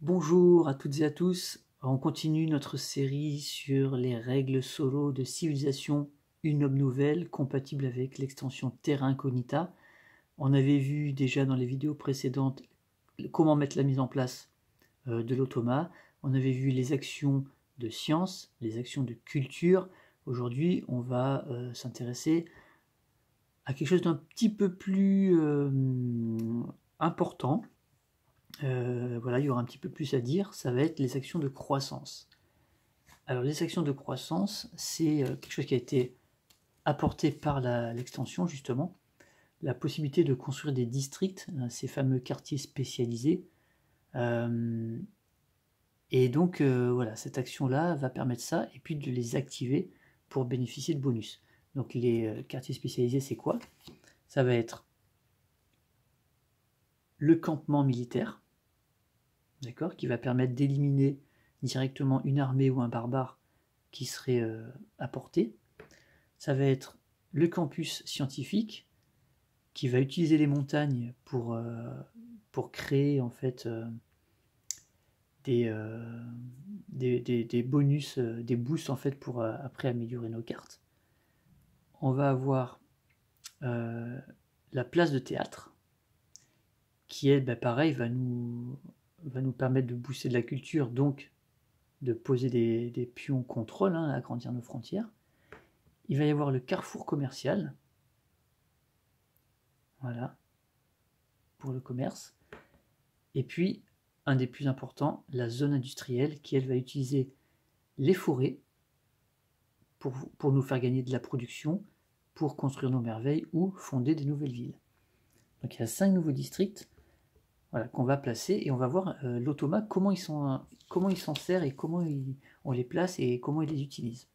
Bonjour à toutes et à tous, on continue notre série sur les règles solo de civilisation, une noble nouvelle compatible avec l'extension Terra Incognita. On avait vu déjà dans les vidéos précédentes comment mettre la mise en place de l'automa, on avait vu les actions de science, les actions de culture. Aujourd'hui on va s'intéresser à quelque chose d'un petit peu plus important. Voilà, il y aura un petit peu plus à dire, ça va être les actions de croissance. Alors les actions de croissance, c'est quelque chose qui a été apporté par l'extension justement, la possibilité de construire des districts, ces fameux quartiers spécialisés. Et donc voilà, cette action-là va permettre ça, et puis de les activer pour bénéficier de bonus. Donc les quartiers spécialisés, c'est quoi? Ça va être le campement militaire, d'accord, qui va permettre d'éliminer directement une armée ou un barbare qui serait apporté. Ça va être le campus scientifique qui va utiliser les montagnes pour créer en fait des bonus, des boosts en fait pour après améliorer nos cartes. On va avoir la place de théâtre qui est pareil, va nous permettre de booster de la culture, donc de poser des pions contrôle, agrandir nos frontières. Il va y avoir le carrefour commercial, voilà, pour le commerce. Et puis, un des plus importants, la zone industrielle, qui elle va utiliser les forêts pour nous faire gagner de la production, pour construire nos merveilles ou fonder des nouvelles villes. Donc il y a 5 nouveaux districts, voilà, qu'on va placer, et on va voir l'automa, comment il s'en sert et comment on les place et comment il les utilise.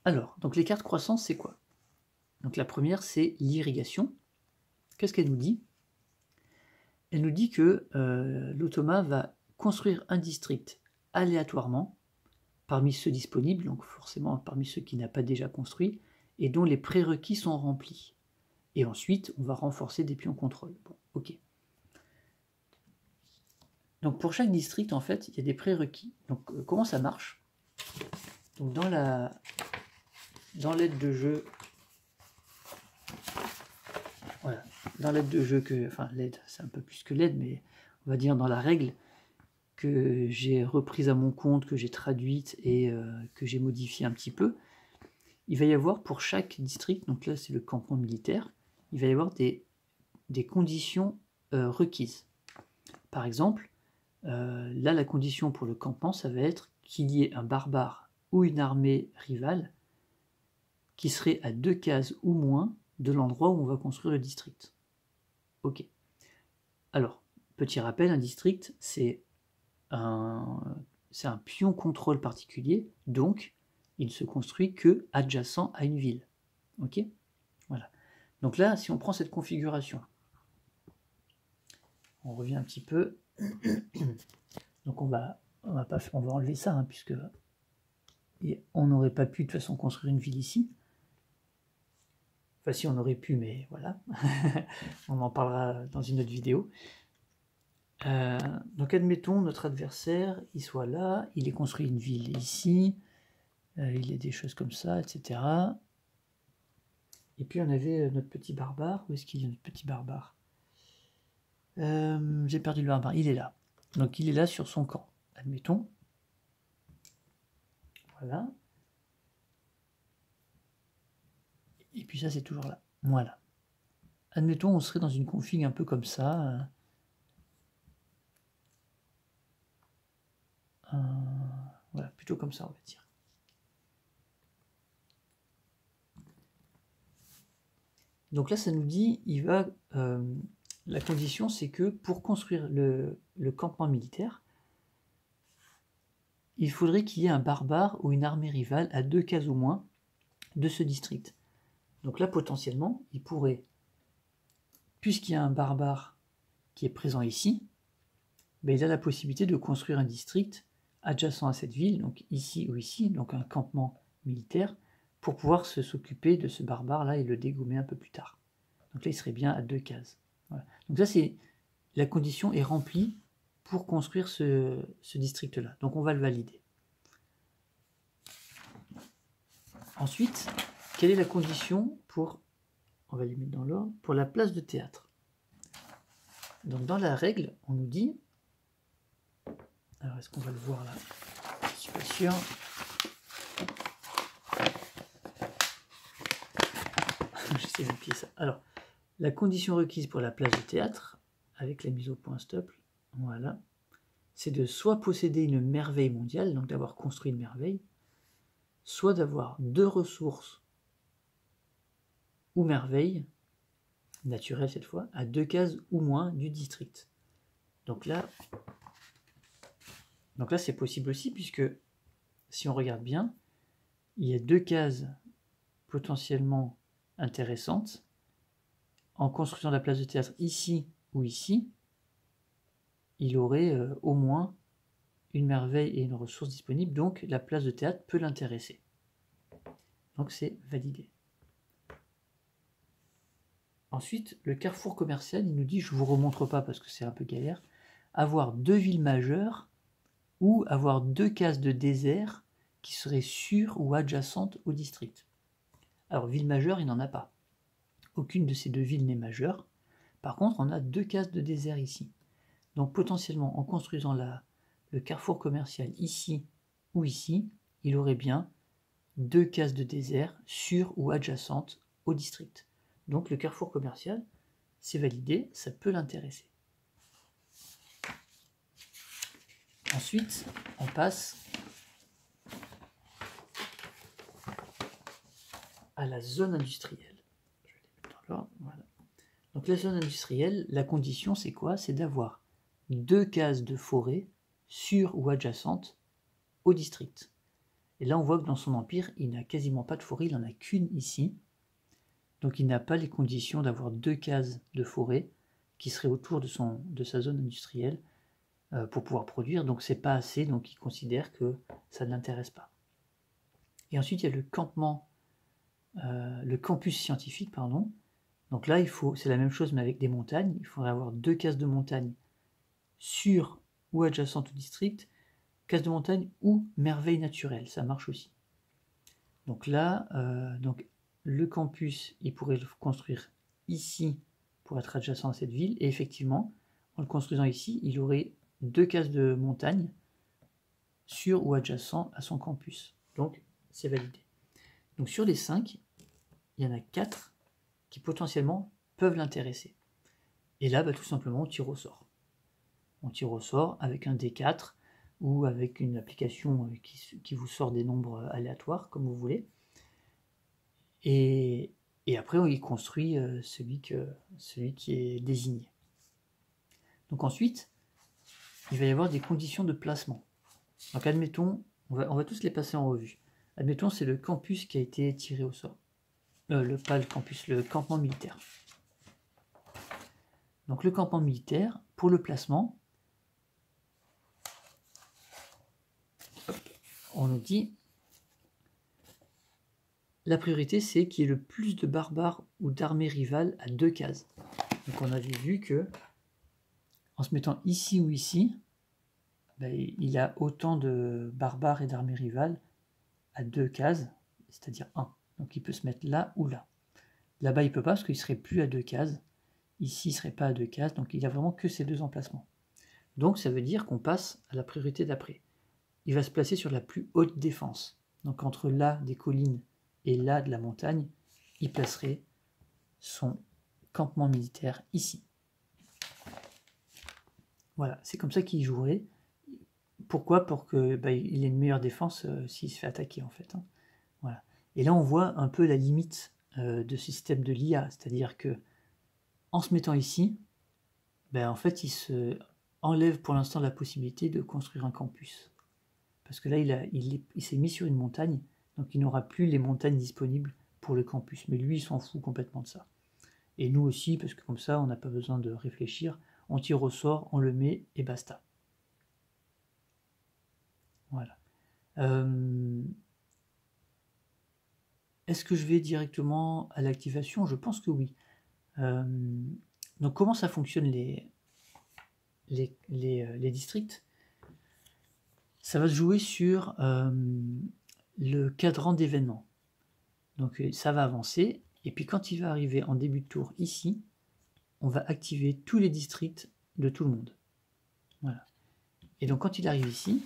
Alors, donc les cartes croissance, c'est quoi? Donc la première, c'est l'irrigation. Qu'est-ce qu'elle nous dit? Elle nous dit que l'automa va construire un district aléatoirement parmi ceux disponibles, donc forcément parmi ceux qui n'a pas déjà construit, et dont les prérequis sont remplis. Et ensuite, on va renforcer des pions contrôle. Bon, ok. Donc pour chaque district, en fait, il y a des prérequis. Donc comment ça marche? Donc dans l'aide de jeu, voilà, dans l'aide de jeu enfin l'aide, c'est un peu plus que l'aide, mais on va dire dans la règle que j'ai reprise à mon compte, que j'ai traduite et que j'ai modifié un petit peu, il va y avoir pour chaque district, donc là c'est le campement militaire, il va y avoir des conditions requises. Par exemple, là la condition pour le campement, ça va être qu'il y ait un barbare ou une armée rivale qui serait à 2 cases ou moins de l'endroit où on va construire le district. Ok. Alors, petit rappel, un district, c'est un pion contrôle particulier, donc il ne se construit que adjacent à une ville. Ok? Voilà. Donc là, si on prend cette configuration, on revient un petit peu. Donc on va enlever ça, puisque on n'aurait pas pu de toute façon construire une ville ici. Enfin si, on aurait pu, mais voilà. On en parlera dans une autre vidéo. Donc admettons notre adversaire, il soit là, il ait construit une ville ici, il ait des choses comme ça, etc. Et puis on avait notre petit barbare. Où est-ce qu'il est notre petit barbare? J'ai perdu le barbare, il est là. Donc il est là sur son camp, admettons. Voilà. Et puis ça c'est toujours là. Voilà. Admettons on serait dans une config un peu comme ça. Voilà, plutôt comme ça on va dire. Donc là ça nous dit, la condition c'est que pour construire le campement militaire, il faudrait qu'il y ait un barbare ou une armée rivale à 2 cases au moins de ce district. Donc là potentiellement il pourrait, puisqu'il y a un barbare qui est présent ici, il a la possibilité de construire un district adjacent à cette ville, donc ici ou ici, donc un campement militaire, pour pouvoir s'occuper de ce barbare là et le dégommer un peu plus tard. Donc là il serait bien à 2 cases. Voilà. Donc ça c'est la condition est remplie pour construire ce district-là. Donc on va le valider. Ensuite, quelle est la condition pour, on va les mettre dans l'ordre, pour la place de théâtre? Donc dans la règle, on nous dit, alors est-ce qu'on va le voir là? Je ne suis pas sûr. J'essaie de plier ça. Alors, la condition requise pour la place de théâtre, avec la mise au point stop, voilà, c'est de soit posséder une merveille mondiale, donc d'avoir construit une merveille, soit d'avoir 2 ressources ou merveilles, naturelles cette fois, à 2 cases ou moins du district. Donc là c'est possible aussi, puisque si on regarde bien, il y a 2 cases potentiellement intéressantes. En construisant la place de théâtre ici ou ici, il aurait au moins une merveille et une ressource disponible, donc la place de théâtre peut l'intéresser. Donc c'est validé. Ensuite, le carrefour commercial, il nous dit, je ne vous remontre pas parce que c'est un peu galère, avoir 2 villes majeures ou avoir 2 cases de désert qui seraient sur ou adjacentes au district. Alors, ville majeure, il n'en a pas. Aucune de ces 2 villes n'est majeure. Par contre, on a 2 cases de désert ici. Donc potentiellement, en construisant le carrefour commercial ici ou ici, il aurait bien 2 cases de désert sur ou adjacentes au district. Donc le carrefour commercial, c'est validé, ça peut l'intéresser. Ensuite, on passe à la zone industrielle. Je vais les mettre dans l'ordre, voilà. Donc la zone industrielle, la condition c'est quoi? C'est d'avoir 2 cases de forêt sur ou adjacentes au district. Et là on voit que dans son empire, il n'a quasiment pas de forêt, il n'en a qu'une ici. Donc il n'a pas les conditions d'avoir 2 cases de forêt qui seraient autour de sa zone industrielle pour pouvoir produire. Donc c'est pas assez, donc il considère que ça ne l'intéresse pas. Et ensuite il y a le campus scientifique, pardon. Donc là c'est la même chose mais avec des montagnes. Il faudrait avoir 2 cases de montagne sur ou adjacentes au district, cases de montagne ou merveille naturelle, ça marche aussi. Donc là, le campus, il pourrait le construire ici pour être adjacent à cette ville, et effectivement, en le construisant ici, il aurait 2 cases de montagne sur ou adjacent à son campus. Donc, c'est validé. Donc sur les 5, il y en a 4 qui potentiellement peuvent l'intéresser. Et là, tout simplement, on tire au sort. On tire au sort avec un D4 ou avec une application qui vous sort des nombres aléatoires, comme vous voulez. Et après, il construit celui qui est désigné. Donc ensuite, il va y avoir des conditions de placement. Donc admettons, on va tous les passer en revue. Admettons, c'est le campus qui a été tiré au sort. Pas le campus, le campement militaire. Donc le campement militaire, pour le placement, on nous dit... La priorité, c'est qu'il y ait le plus de barbares ou d'armées rivales à 2 cases. Donc on avait vu que, en se mettant ici ou ici, il a autant de barbares et d'armées rivales à 2 cases, c'est-à-dire 1. Donc il peut se mettre là ou là. Là-bas, il ne peut pas parce qu'il ne serait plus à 2 cases. Ici, il ne serait pas à 2 cases. Donc il n'y a vraiment que ces 2 emplacements. Donc ça veut dire qu'on passe à la priorité d'après. Il va se placer sur la plus haute défense. Donc entre là des collines et là de la montagne, il placerait son campement militaire ici. Voilà, c'est comme ça qu'il jouerait. Pourquoi? Pour qu'il ait une meilleure défense s'il se fait attaquer en fait. Hein. Voilà. Et là on voit un peu la limite de ce système de l'IA, c'est-à-dire que en se mettant ici, en fait il se enlève pour l'instant la possibilité de construire un campus. Parce que là il s'est mis sur une montagne, donc il n'aura plus les montagnes disponibles pour le campus. Mais lui, il s'en fout complètement de ça. Et nous aussi, parce que comme ça, on n'a pas besoin de réfléchir. On tire au sort, on le met et basta. Voilà. Est-ce que je vais directement à l'activation? Je pense que oui. Donc comment ça fonctionne les districts, ça va se jouer sur le cadran d'événements. Donc ça va avancer, et puis quand il va arriver en début de tour ici, on va activer tous les districts de tout le monde. Voilà. Et donc quand il arrive ici,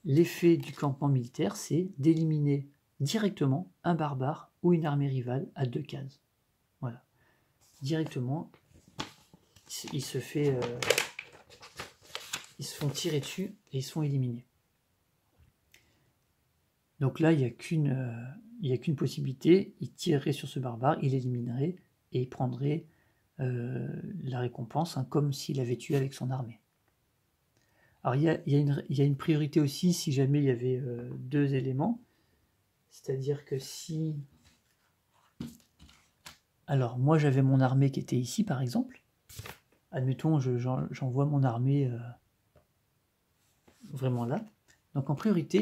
l'effet du campement militaire, c'est d'éliminer directement un barbare ou une armée rivale à 2 cases. Voilà. Directement, ils se font tirer dessus et ils se font éliminer. Donc là, il n'y a qu'une possibilité, il tirerait sur ce barbare, il éliminerait et il prendrait la récompense, hein, comme s'il avait tué avec son armée. Alors il y a une priorité aussi si jamais il y avait 2 éléments, c'est-à-dire que si... Alors moi j'avais mon armée qui était ici par exemple, admettons j'envoie mon armée vraiment là, donc en priorité,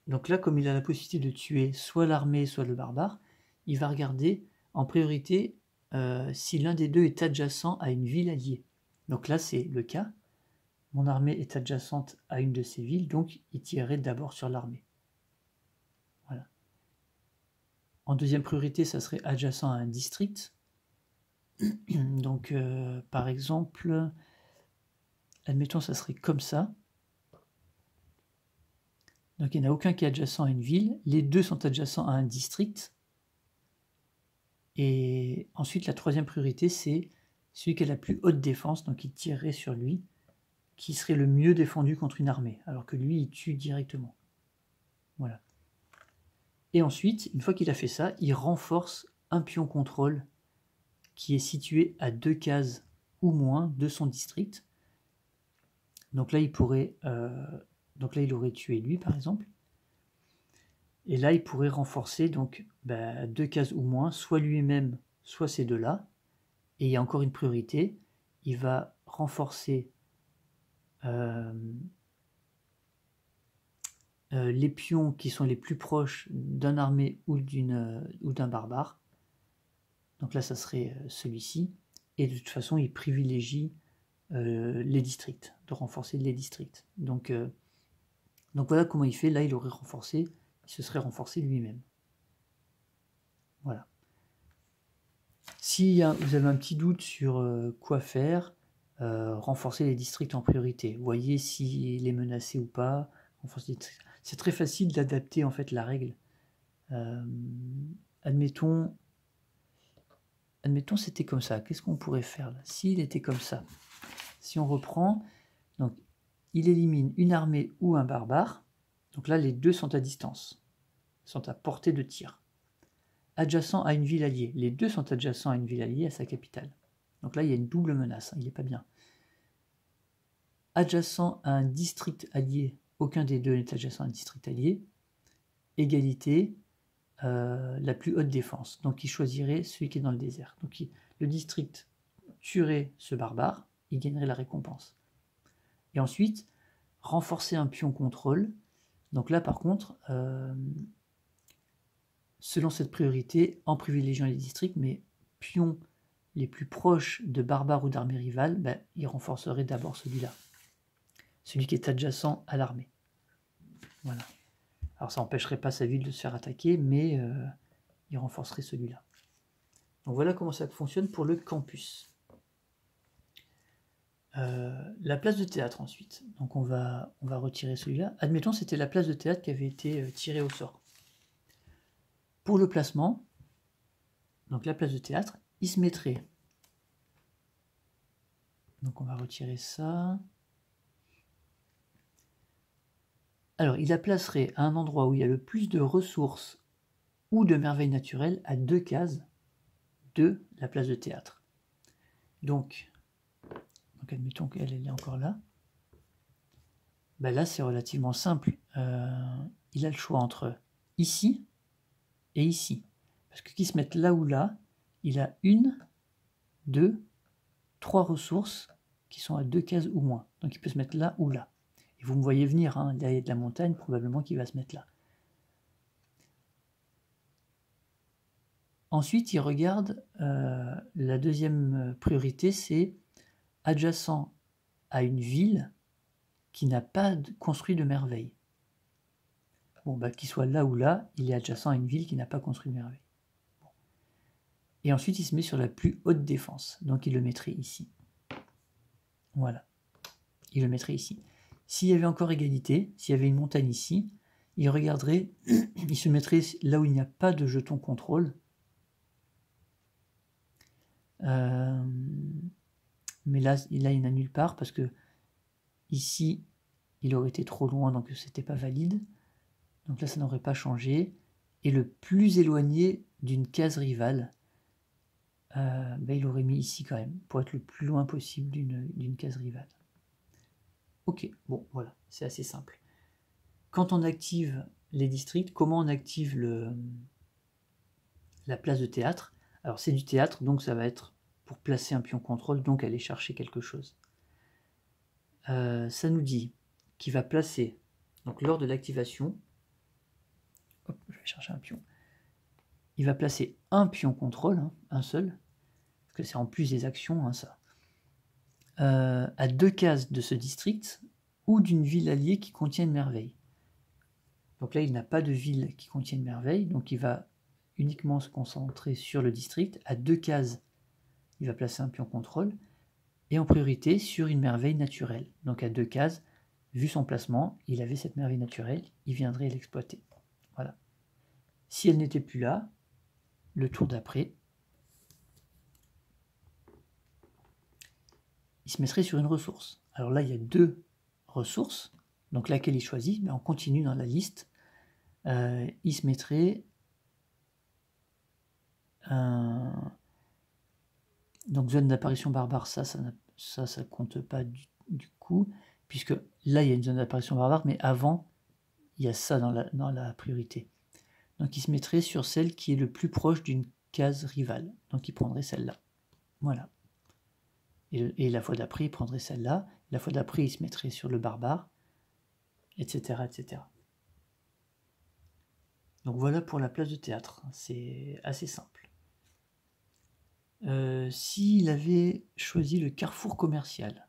donc là comme il a la possibilité de tuer soit l'armée soit le barbare, il va regarder en priorité si l'un des deux est adjacent à une ville alliée. Donc là c'est le cas. Mon armée est adjacente à une de ces villes, donc il tirerait d'abord sur l'armée. Voilà. En deuxième priorité, ça serait adjacent à un district. Donc, par exemple, admettons, ça serait comme ça. Donc, il n'y en a aucun qui est adjacent à une ville. Les deux sont adjacents à un district. Et ensuite, la troisième priorité, c'est celui qui a la plus haute défense, donc il tirerait sur lui, qui serait le mieux défendu contre une armée, alors que lui, il tue directement. Voilà. Et ensuite, une fois qu'il a fait ça, il renforce un pion contrôle qui est situé à 2 cases ou moins de son district. Donc là, il aurait tué lui, par exemple. Et là, il pourrait renforcer donc 2 cases ou moins, soit lui-même, soit ces deux-là. Et il y a encore une priorité, il va renforcer les pions qui sont les plus proches d'un armée ou d'un barbare. Donc là, ça serait celui-ci. Et de toute façon, il privilégie les districts, de renforcer les districts. Donc voilà comment il fait. Là, il aurait renforcé, il se serait renforcé lui-même. Voilà. Si vous avez un petit doute sur quoi faire, renforcer les districts en priorité. Voyez s'il est menacé ou pas. C'est très facile d'adapter en fait la règle. Admettons c'était comme ça. Qu'est-ce qu'on pourrait faire là? S'il était comme ça. Si on reprend, donc il élimine une armée ou un barbare. Donc là, les deux sont à distance, sont à portée de tir. Adjacent à une ville alliée. Les deux sont adjacents à une ville alliée, à sa capitale. Donc là, il y a une double menace, il n'est pas bien. Adjacent à un district allié, aucun des deux n'est adjacent à un district allié. Égalité, la plus haute défense. Donc il choisirait celui qui est dans le désert. Donc le district tuerait ce barbare, il gagnerait la récompense. Et ensuite, renforcer un pion contrôle. Donc là, par contre, selon cette priorité, en privilégiant les districts, mais pions les plus proches de barbares ou d'armées rivales, il renforcerait d'abord celui-là. Celui qui est adjacent à l'armée. Voilà. Alors ça n'empêcherait pas sa ville de se faire attaquer, mais il renforcerait celui-là. Donc voilà comment ça fonctionne pour le campus. La place de théâtre ensuite. Donc on va retirer celui-là. Admettons c'était la place de théâtre qui avait été tirée au sort. Pour le placement, donc la place de théâtre, il se mettrait. Donc on va retirer ça. Alors il la placerait à un endroit où il y a le plus de ressources ou de merveilles naturelles à 2 cases de la place de théâtre. Donc admettons qu'elle est encore là. Là, c'est relativement simple. Il a le choix entre ici et ici. Parce que qu'il se mette là ou là, il a 1, 2, 3 ressources qui sont à 2 cases ou moins. Donc il peut se mettre là ou là. Et vous me voyez venir, hein, derrière de la montagne, probablement qu'il va se mettre là. Ensuite, il regarde, la deuxième priorité, c'est adjacent à une ville qui n'a pas construit de merveille. Bon, bah, qu'il soit là ou là, il est adjacent à une ville qui n'a pas construit de merveille. Bon. Et ensuite, il se met sur la plus haute défense. Donc, il le mettrait ici. Voilà. Il le mettrait ici. S'il y avait encore égalité, s'il y avait une montagne ici, il regarderait, il se mettrait là où il n'y a pas de jeton contrôle. Mais là, il n'a nulle part parce que ici, il aurait été trop loin, donc c'était pas valide. Donc là, ça n'aurait pas changé. Et le plus éloigné d'une case rivale, il aurait mis ici quand même, pour être le plus loin possible d'une case rivale. Ok, bon, voilà, c'est assez simple. Quand on active les districts, comment on active la place de théâtre? Alors c'est du théâtre, donc ça va être pour placer un pion contrôle, donc aller chercher quelque chose. Ça nous dit qu'il va placer, donc lors de l'activation, je vais chercher un pion, il va placer un pion contrôle, hein, un seul, parce que c'est en plus des actions, hein, ça, à 2 cases de ce district ou d'une ville alliée qui contient une merveille. Donc là, il n'a pas de ville qui contient une merveille, donc il va uniquement se concentrer sur le district. À 2 cases, il va placer un pion contrôle, et en priorité sur une merveille naturelle. Donc à 2 cases, vu son placement, il avait cette merveille naturelle, il viendrait l'exploiter. Voilà. Si elle n'était plus là, le tour d'après, il se mettrait sur une ressource. Alors là, il y a 2 ressources, donc laquelle il choisit, mais on continue dans la liste. Il se mettrait donc zone d'apparition barbare, ça compte pas du coup, puisque là il y a une zone d'apparition barbare, mais avant il y a ça dans la priorité. Donc il se mettrait sur celle qui est le plus proche d'une case rivale, donc il prendrait celle-là. Voilà. Et la fois d'après il prendrait celle-là, la fois d'après il se mettrait sur le barbare, etc. etc. Donc voilà pour la place de théâtre, c'est assez simple. S'il avait choisi le carrefour commercial.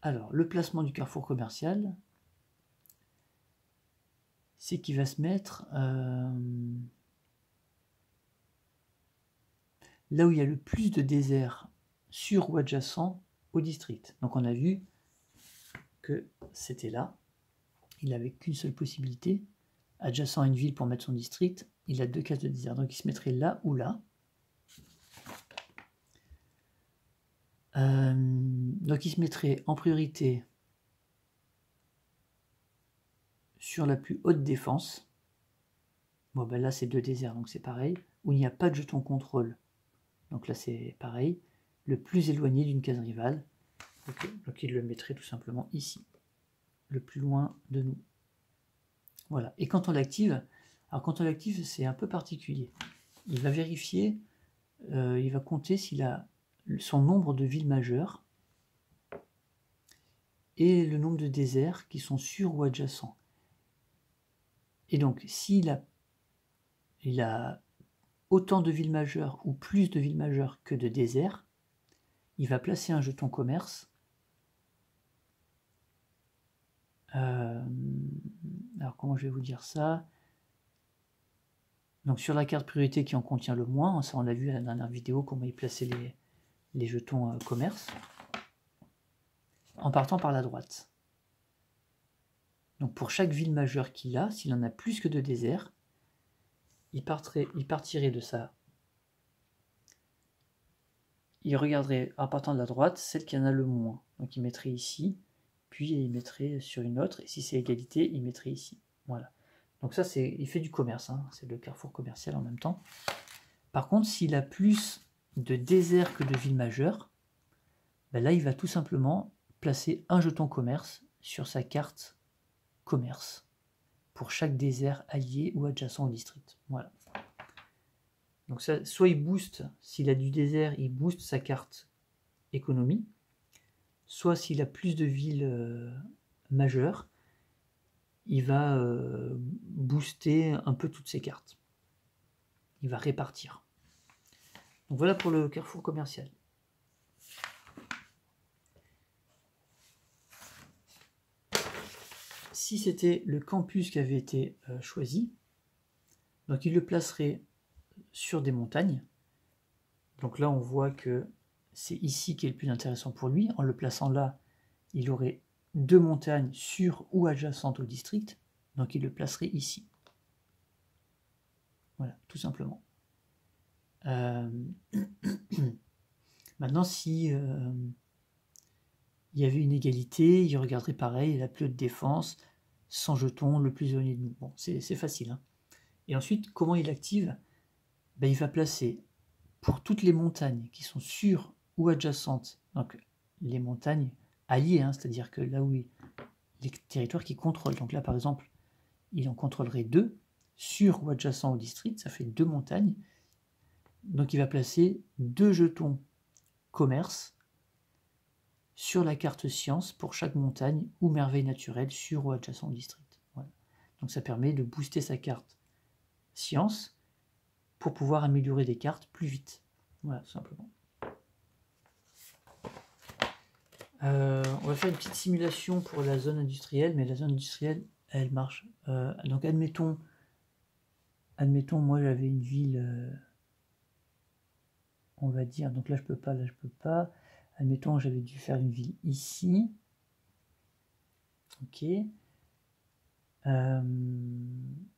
Alors, le placement du carrefour commercial, c'est qu'il va se mettre là où il y a le plus de désert sur ou adjacent au district. Donc on a vu que c'était là. Il n'avait qu'une seule possibilité. Adjacent à une ville pour mettre son district, il a 2 cases de désert. Donc il se mettrait là ou là. Donc il se mettrait en priorité sur la plus haute défense. Bon ben là c'est 2 déserts, donc c'est pareil. Où il n'y a pas de jeton contrôle. Donc là c'est pareil. Le plus éloigné d'une case rivale. Okay. Donc il le mettrait tout simplement ici. Le plus loin de nous. Voilà. Et quand on l'active, alors quand on l'active c'est un peu particulier. Il va vérifier, il va compter s'il a son nombre de villes majeures et le nombre de déserts qui sont sur ou adjacents. Et donc, s'il a autant de villes majeures ou plus de villes majeures que de déserts, il va placer un jeton commerce. Alors, comment je vais vous dire ça? Donc, sur la carte priorité qui en contient le moins, ça on l'a vu à la dernière vidéo, comment il plaçait les jetons commerce, en partant par la droite. Donc, pour chaque ville majeure qu'il a, s'il en a plus que de déserts, il partirait de ça. Il regarderait en partant de la droite celle qui en a le moins. Donc il mettrait ici, puis il mettrait sur une autre, et si c'est égalité, il mettrait ici. Voilà. Donc ça, il fait du commerce, hein. C'est le carrefour commercial en même temps. Par contre, s'il a plus de déserts que de villes majeures, ben là, il va tout simplement placer un jeton commerce sur sa carte commerce pour chaque désert allié ou adjacent au district. Voilà. Donc ça, soit il booste, s'il a du désert, il booste sa carte économie, soit s'il a plus de villes majeures, il va booster un peu toutes ses cartes. Il va répartir. Donc voilà pour le carrefour commercial. Si c'était le campus qui avait été choisi, donc il le placerait sur des montagnes. Donc là, on voit que c'est ici qui est le plus intéressant pour lui. En le plaçant là, il aurait 2 montagnes sur ou adjacentes au district. Donc il le placerait ici. Voilà, tout simplement. Maintenant, si il y avait une égalité, il regarderait pareil, la plus haute défense, 100 jetons, le plus éloigné de nous. Bon, c'est facile. Hein. Et ensuite, comment il active? Ben, il va placer pour toutes les montagnes qui sont sur ou adjacentes, donc les montagnes alliées, hein, c'est-à-dire que là où les territoires qu'il contrôle, donc là par exemple, il en contrôlerait 2, sur ou adjacent au district, ça fait 2 montagnes, donc il va placer 2 jetons commerce sur la carte science pour chaque montagne ou merveille naturelle sur ou adjacent au district. Voilà. Donc ça permet de booster sa carte science pour pouvoir améliorer des cartes plus vite. Voilà, tout simplement. On va faire une petite simulation pour la zone industrielle, mais la zone industrielle, elle marche. Donc admettons, moi j'avais une ville, on va dire, donc là je peux pas. Admettons, j'avais dû faire une ville ici. Ok.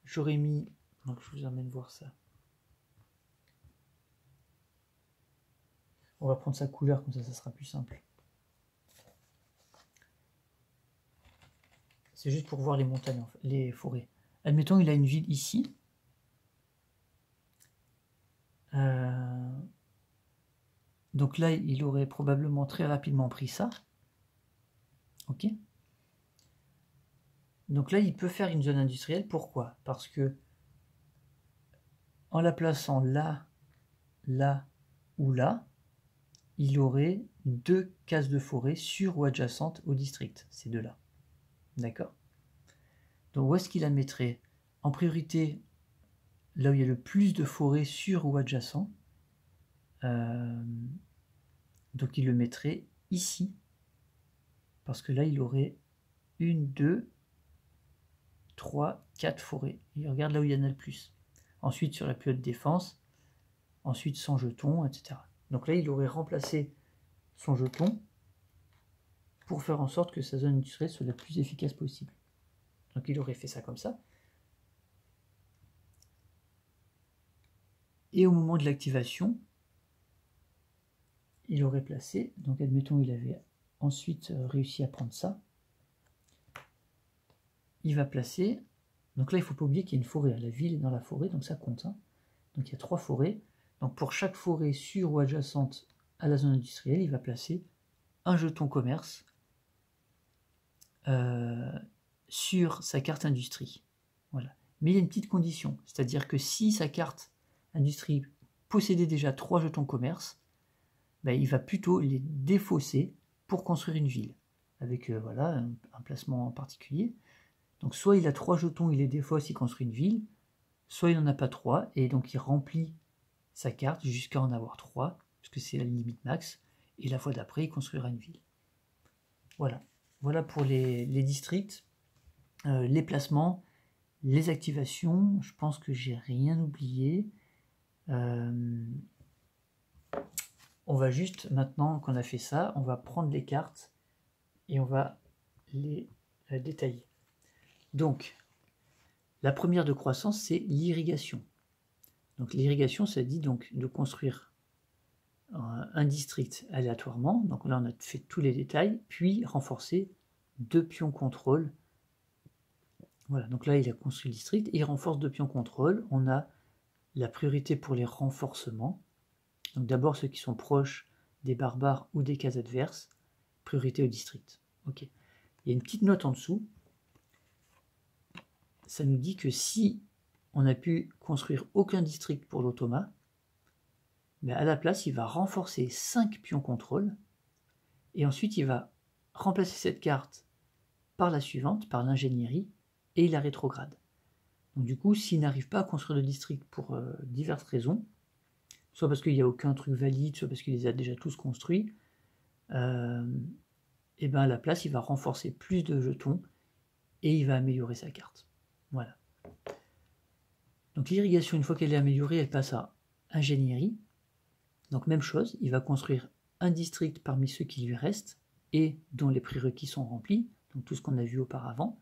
J'aurais mis, donc je vous emmène voir ça. On va prendre sa couleur, comme ça sera plus simple. C'est juste pour voir les montagnes, en fait, les forêts. Admettons, il a une ville ici. Donc là, il aurait probablement très rapidement pris ça. Ok. Donc là, il peut faire une zone industrielle. Pourquoi? Parce que en la plaçant là, là ou là, il aurait 2 cases de forêt sur ou adjacentes au district. Ces deux-là. D'accord? Donc où est-ce qu'il la mettrait? En priorité, là où il y a le plus de forêts sur ou adjacent. Donc il le mettrait ici. Parce que là, il aurait 1, 2, 3, 4 forêts. Il regarde là où il y en a le plus. Ensuite, sur la plus haute défense. Ensuite, sans jeton, etc. Donc là, il aurait remplacé son jeton pour faire en sorte que sa zone industrielle soit la plus efficace possible. Donc il aurait fait ça comme ça. Et au moment de l'activation, il aurait placé, donc admettons il avait ensuite réussi à prendre ça, il va placer, donc là il ne faut pas oublier qu'il y a une forêt, la ville est dans la forêt, donc ça compte. Hein. Donc il y a 3 forêts, donc pour chaque forêt sur ou adjacente à la zone industrielle, il va placer un jeton commerce sur sa carte industrie. Voilà. Mais il y a une petite condition, c'est-à-dire que si sa carte industrie possédait déjà 3 jetons commerce, ben, il va plutôt les défausser pour construire une ville, avec voilà, un placement en particulier. Donc soit il a 3 jetons, il les défausse, il construit une ville, soit il n'en a pas 3, et donc il remplit sa carte jusqu'à en avoir 3, parce que c'est la limite max, et la fois d'après, il construira une ville. Voilà. Voilà pour les districts, les placements, les activations. Je pense que j'ai rien oublié. On va juste, maintenant qu'on a fait ça, on va prendre les cartes et on va les détailler. Donc, la première de croissance, c'est l'irrigation. Donc l'irrigation, ça dit donc de construire un district aléatoirement. Donc là, on a fait tous les détails, puis renforcer 2 pions contrôle. Voilà, donc là, il a construit le district et il renforce 2 pions contrôle. On a la priorité pour les renforcements. Donc d'abord ceux qui sont proches des barbares ou des cases adverses, priorité au district. Ok. Il y a une petite note en dessous. Ça nous dit que si on n'a pu construire aucun district pour l'automa, ben à la place, il va renforcer 5 pions contrôle et ensuite il va remplacer cette carte par la suivante, par l'ingénierie, et il la rétrograde. Donc du coup, s'il n'arrive pas à construire de district pour diverses raisons, soit parce qu'il n'y a aucun truc valide, soit parce qu'il les a déjà tous construits, et ben à la place, il va renforcer plus de jetons et il va améliorer sa carte. Voilà. Donc l'irrigation, une fois qu'elle est améliorée, elle passe à ingénierie. Donc même chose, il va construire un district parmi ceux qui lui restent et dont les prérequis sont remplis, donc tout ce qu'on a vu auparavant.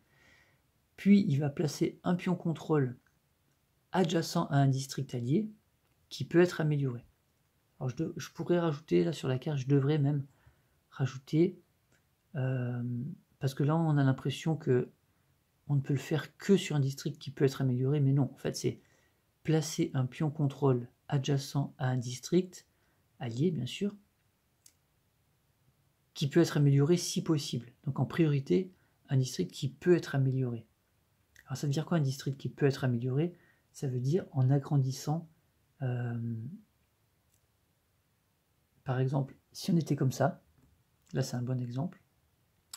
Puis il va placer un pion contrôle adjacent à un district allié qui peut être amélioré. Alors je pourrais rajouter, là sur la carte, je devrais même rajouter, parce que là on a l'impression que on ne peut le faire que sur un district qui peut être amélioré, mais non, en fait c'est placer un pion contrôle adjacent à un district, allié bien sûr, qui peut être amélioré si possible. Donc en priorité, un district qui peut être amélioré. Alors ça veut dire quoi un district qui peut être amélioré? Ça veut dire en agrandissant, par exemple, si on était comme ça, là c'est un bon exemple,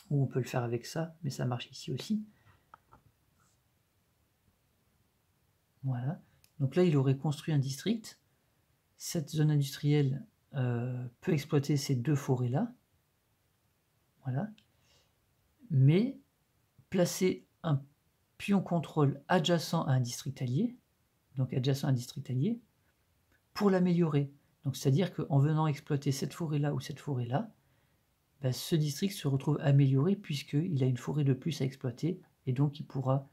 ou on peut le faire avec ça, mais ça marche ici aussi. Voilà. Donc là, il aurait construit un district. Cette zone industrielle peut exploiter ces deux forêts-là. Voilà. Mais placer un pion contrôle adjacent à un district allié, donc adjacent à un district allié, pour l'améliorer. Donc c'est-à-dire qu'en venant exploiter cette forêt-là ou cette forêt-là, ben, ce district se retrouve amélioré puisqu'il a une forêt de plus à exploiter et donc il pourra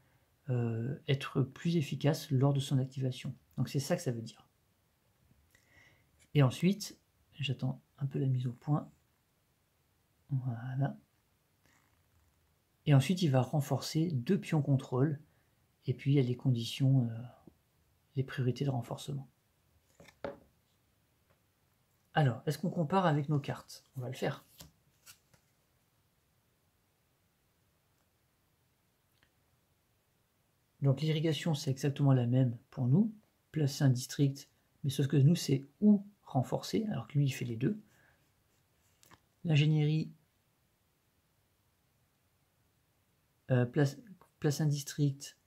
être plus efficace lors de son activation. Donc c'est ça que ça veut dire. Et ensuite, j'attends un peu la mise au point. Voilà. Et ensuite, il va renforcer deux pions contrôle. Et puis, il y a les conditions, les priorités de renforcement. Alors, est-ce qu'on compare avec nos cartes? On va le faire. Donc, l'irrigation, c'est exactement la même pour nous. Placer un district, mais sauf que nous, c'est ou renforcer, alors que lui, il fait les deux. L'ingénierie, place un district,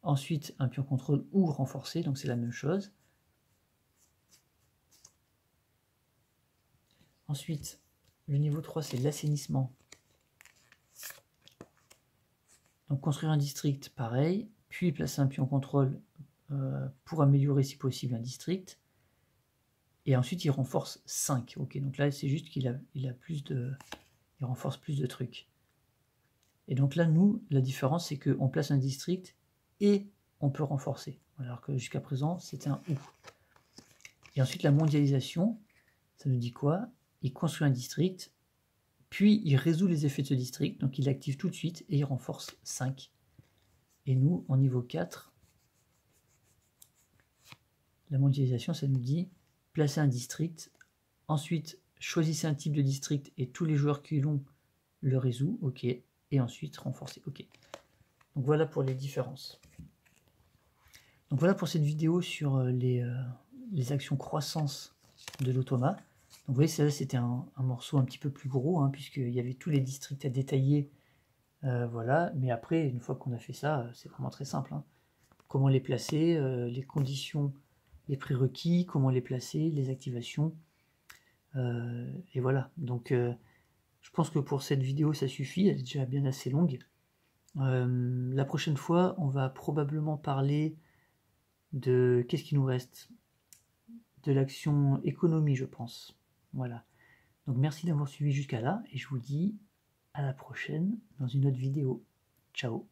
ensuite un pion contrôle ou renforcer, donc c'est la même chose. Ensuite, le niveau 3, c'est l'assainissement. Donc construire un district, pareil, puis placer un pion contrôle pour améliorer si possible un district. Et ensuite, il renforce 5. Ok, donc là, c'est juste qu'il a plus de... Il renforce plus de trucs. Et donc là, nous, la différence, c'est qu'on place un district et on peut renforcer. Alors que jusqu'à présent, c'était un ou. Et ensuite, la mondialisation, ça nous dit quoi? Il construit un district, puis il résout les effets de ce district, donc il l'active tout de suite et il renforce 5. Et nous, en niveau 4, la mondialisation, ça nous dit placer un district, ensuite choisissez un type de district et tous les joueurs qui l'ont le résout, ok, et ensuite renforcer, ok. Donc voilà pour les différences. Donc voilà pour cette vidéo sur les actions croissance de l'automa. Donc vous voyez, celle-là c'était un morceau un petit peu plus gros, hein, puisqu'il y avait tous les districts à détailler. Voilà, mais après, une fois qu'on a fait ça, c'est vraiment très simple. Hein. Comment les placer, les conditions, les prérequis, comment les placer, les activations. Et voilà, donc je pense que pour cette vidéo ça suffit, elle est déjà bien assez longue. La prochaine fois, on va probablement parler de... Qu'est-ce qui nous reste? De l'action économie, je pense. Voilà. Donc merci d'avoir suivi jusqu'à là, et je vous dis à la prochaine dans une autre vidéo. Ciao.